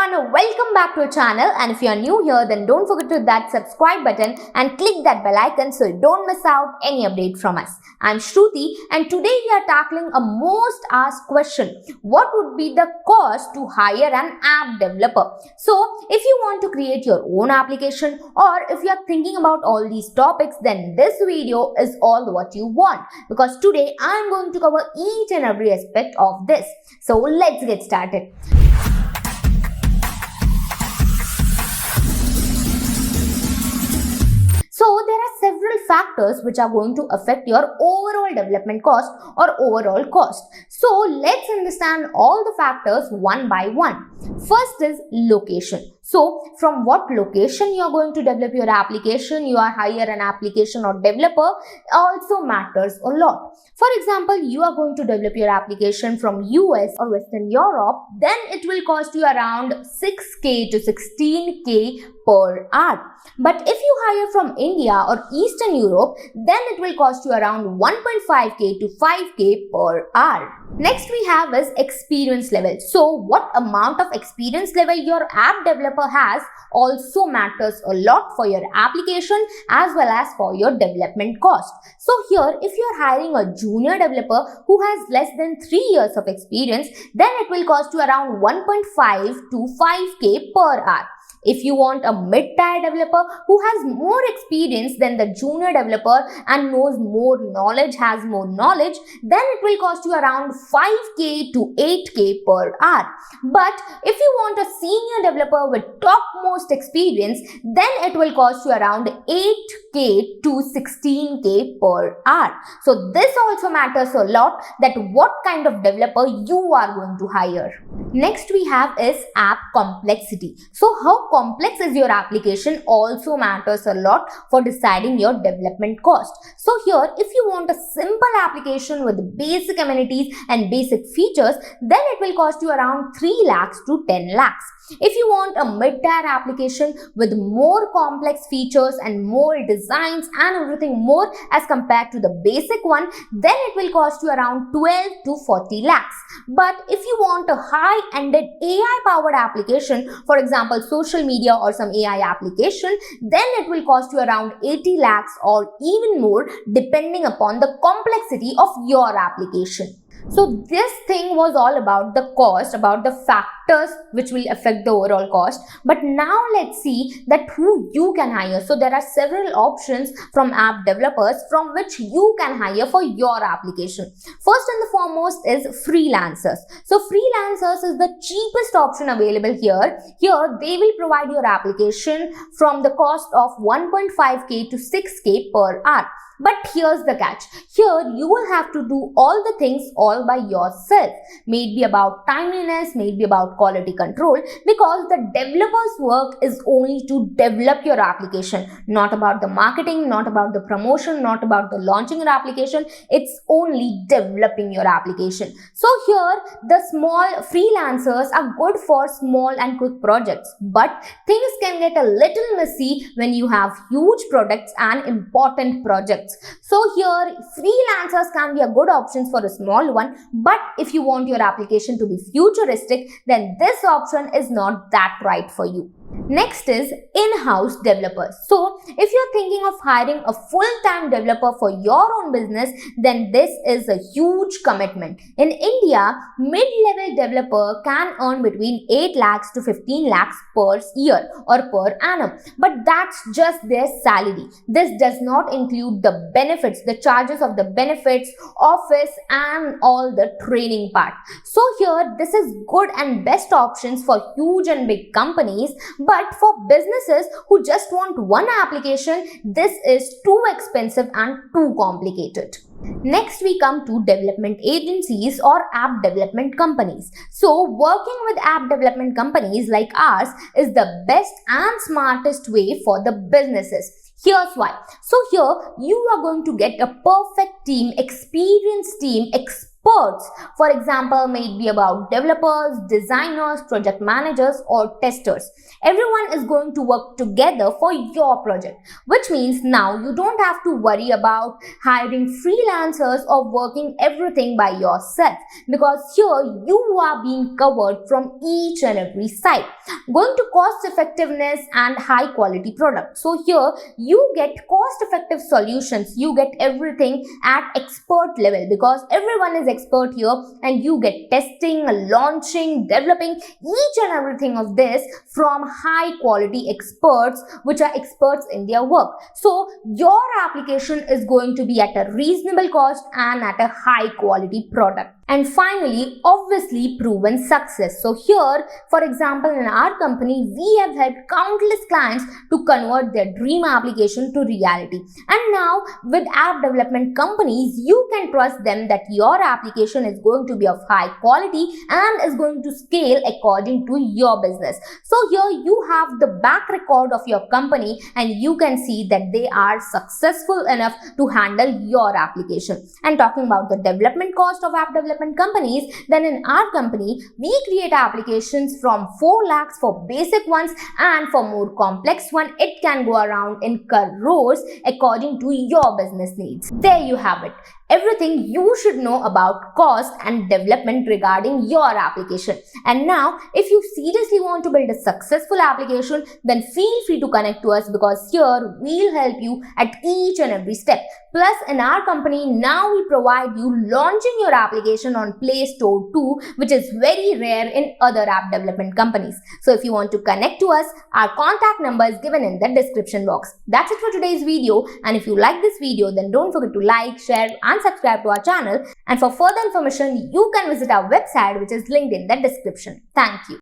everyone, welcome back to our channel, and if you are new here then don't forget to hit that subscribe button and click that bell icon so you don't miss out any update from us. I'm Shruti and today we are tackling a most asked question. What would be the cost to hire an app developer? So if you want to create your own application or if you are thinking about all these topics, then this video is all what you want, because today I'm going to cover each and every aspect of this. So let's get started. So there are several factors which are going to affect your overall development cost or overall cost. So let's understand all the factors one by one. First is location. So from what location you are going to develop your application, you are hire an application or developer also matters a lot. For example, you are going to develop your application from US or Western Europe, then it will cost you around 6k to 16k per hour. But if you hire from India or Eastern Europe, then it will cost you around 1.5k to 5k per hour. Next we have is experience level. So what amount of experience level your app developer has also matters a lot for your application as well as for your development cost. So here, if you are hiring a junior developer who has less than 3 years of experience, then it will cost you around 1.5 to 5k per hour. If you want a mid-tier developer who has more experience than the junior developer and knows more knowledge, has more knowledge, then it will cost you around 5k to 8k per hour. But if you want a senior developer with topmost experience, then it will cost you around 8k to 16k per hour. So this also matters a lot, that what kind of developer you are going to hire. Next we have is app complexity. So how complex is your application also matters a lot for deciding your development cost. So here, if you want a simple application with basic amenities and basic features, then it will cost you around 3 lakhs to 10 lakhs. If you want a mid-tier application with more complex features and more designs and everything more as compared to the basic one, then it will cost you around 12 to 40 lakhs. But if you want a high-ended AI-powered application, for example, social media or some AI application, then it will cost you around 80 lakhs or even more depending upon the complexity of your application. So this thing was all about the cost, about the factors which will affect the overall cost. But now let's see that who you can hire. So there are several options from app developers from which you can hire for your application. First and the foremost is freelancers. So freelancers is the cheapest option available here. Here they will provide your application from the cost of 1.5k to 6k per hour. But here's the catch. Here you will have to do all the things all by yourself. Maybe about timeliness, maybe about quality control, because the developer's work is only to develop your application, not about the marketing, not about the promotion, not about the launching your application. It's only developing your application. So here the small freelancers are good for small and quick projects, but things can get a little messy when you have huge products and important projects. So here freelancers can be a good option for a small one, but if you want your application to be futuristic, then this option is not that right for you. Next is in-house developers. So if you're thinking of hiring a full-time developer for your own business, then this is a huge commitment. In India, mid-level developer can earn between 8 lakhs to 15 lakhs per year or per annum. But that's just their salary. This does not include the benefits, the charges of the benefits, office and all the training part. So here this is good and best options for huge and big companies. But for businesses who just want one application, this is too expensive and too complicated. Next we come to development agencies or app development companies. So working with app development companies like ours is the best and smartest way for the businesses. Here's why. So here you are going to get a perfect team, experienced team, expert experts. For example, may it be about developers, designers, project managers, or testers. Everyone is going to work together for your project, which means now you don't have to worry about hiring freelancers or working everything by yourself, because here you are being covered from each and every side. Going to cost effectiveness and high quality product. So here you get cost effective solutions. You get everything at expert level because everyone is expert here, and you get testing, launching, developing each and everything of this from high quality experts which are experts in their work. So your application is going to be at a reasonable cost and at a high quality product. And finally, obviously proven success. So here, for example, in our company, we have helped countless clients to convert their dream application to reality. And now with app development companies, you can trust them that your application is going to be of high quality and is going to scale according to your business. So here you have the back record of your company, and you can see that they are successful enough to handle your application. And talking about the development cost of app development companies, then in our company, we create applications from 4 lakhs for basic ones, and for more complex one, it can go around in crores according to your business needs. There you have it. Everything you should know about cost and development regarding your application. And now, if you seriously want to build a successful application, then feel free to connect to us, because here we'll help you at each and every step. Plus, in our company, now we provide you launching your application on Play Store too, which is very rare in other app development companies. So if you want to connect to us, our contact number is given in the description box. That's it for today's video. And if you like this video, then don't forget to like, share, and subscribe to our channel. And for further information, you can visit our website, which is linked in the description. Thank you.